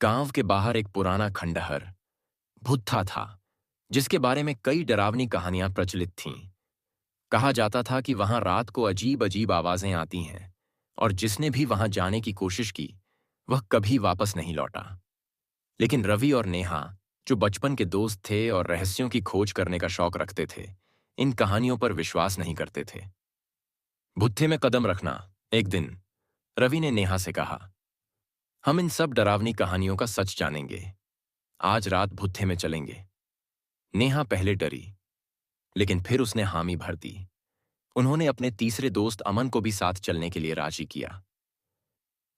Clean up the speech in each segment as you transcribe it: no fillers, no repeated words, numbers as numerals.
गांव के बाहर एक पुराना खंडहर भुत्था था, जिसके बारे में कई डरावनी कहानियां प्रचलित थीं। कहा जाता था कि वहां रात को अजीब अजीब आवाजें आती हैं, और जिसने भी वहां जाने की कोशिश की, वह कभी वापस नहीं लौटा। लेकिन रवि और नेहा, जो बचपन के दोस्त थे और रहस्यों की खोज करने का शौक रखते थे, इन कहानियों पर विश्वास नहीं करते थे। भुत्थे में कदम रखना। एक दिन रवि ने नेहा से कहा, हम इन सब डरावनी कहानियों का सच जानेंगे। आज रात भुत्थे में चलेंगे। नेहा पहले डरी, लेकिन फिर उसने हामी भर दी। उन्होंने अपने तीसरे दोस्त अमन को भी साथ चलने के लिए राजी किया।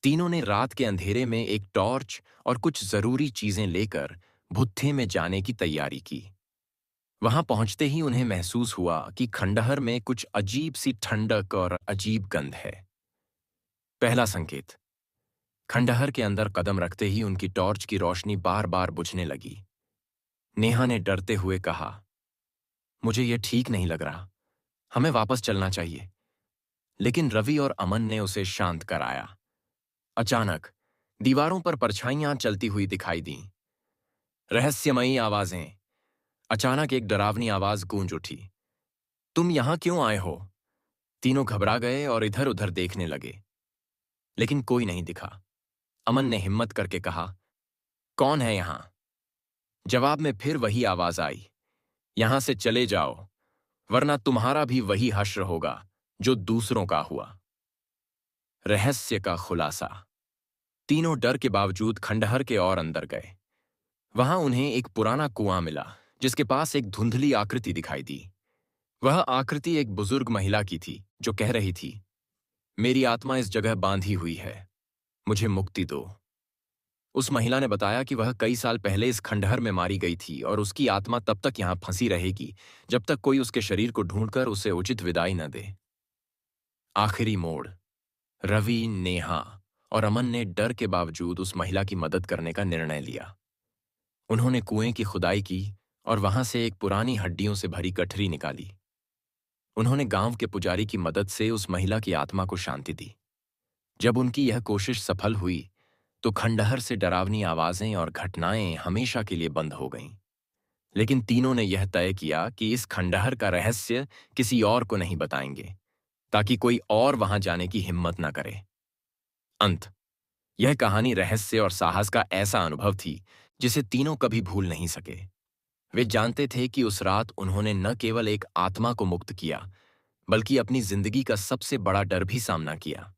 तीनों ने रात के अंधेरे में एक टॉर्च और कुछ जरूरी चीजें लेकर भुत्थे में जाने की तैयारी की। वहां पहुंचते ही उन्हें महसूस हुआ कि खंडहर में कुछ अजीब सी ठंडक और अजीब गंध है। पहला संकेत। खंडहर के अंदर कदम रखते ही उनकी टॉर्च की रोशनी बार बार बुझने लगी। नेहा ने डरते हुए कहा, मुझे यह ठीक नहीं लग रहा, हमें वापस चलना चाहिए। लेकिन रवि और अमन ने उसे शांत कराया। अचानक दीवारों पर परछाइयां चलती हुई दिखाई दीं। रहस्यमयी आवाजें। अचानक एक डरावनी आवाज गूंज उठी, तुम यहां क्यों आए हो? तीनों घबरा गए और इधर उधर देखने लगे, लेकिन कोई नहीं दिखा। अमन ने हिम्मत करके कहा, कौन है यहां? जवाब में फिर वही आवाज आई, यहां से चले जाओ, वरना तुम्हारा भी वही हश्र होगा जो दूसरों का हुआ। रहस्य का खुलासा। तीनों डर के बावजूद खंडहर के और अंदर गए। वहां उन्हें एक पुराना कुआं मिला, जिसके पास एक धुंधली आकृति दिखाई दी। वह आकृति एक बुजुर्ग महिला की थी, जो कह रही थी, मेरी आत्मा इस जगह बांधी हुई है, मुझे मुक्ति दो। उस महिला ने बताया कि वह कई साल पहले इस खंडहर में मारी गई थी और उसकी आत्मा तब तक यहां फंसी रहेगी जब तक कोई उसके शरीर को ढूंढकर उसे उचित विदाई न दे। आखिरी मोड़। रवि, नेहा और अमन ने डर के बावजूद उस महिला की मदद करने का निर्णय लिया। उन्होंने कुएं की खुदाई की और वहां से एक पुरानी हड्डियों से भरी गठरी निकाली। उन्होंने गांव के पुजारी की मदद से उस महिला की आत्मा को शांति दी। जब उनकी यह कोशिश सफल हुई, तो खंडहर से डरावनी आवाजें और घटनाएं हमेशा के लिए बंद हो गईं। लेकिन तीनों ने यह तय किया कि इस खंडहर का रहस्य किसी और को नहीं बताएंगे, ताकि कोई और वहां जाने की हिम्मत न करे। अंत। यह कहानी रहस्य और साहस का ऐसा अनुभव थी जिसे तीनों कभी भूल नहीं सके। वे जानते थे कि उस रात उन्होंने न केवल एक आत्मा को मुक्त किया, बल्कि अपनी जिंदगी का सबसे बड़ा डर भी सामना किया।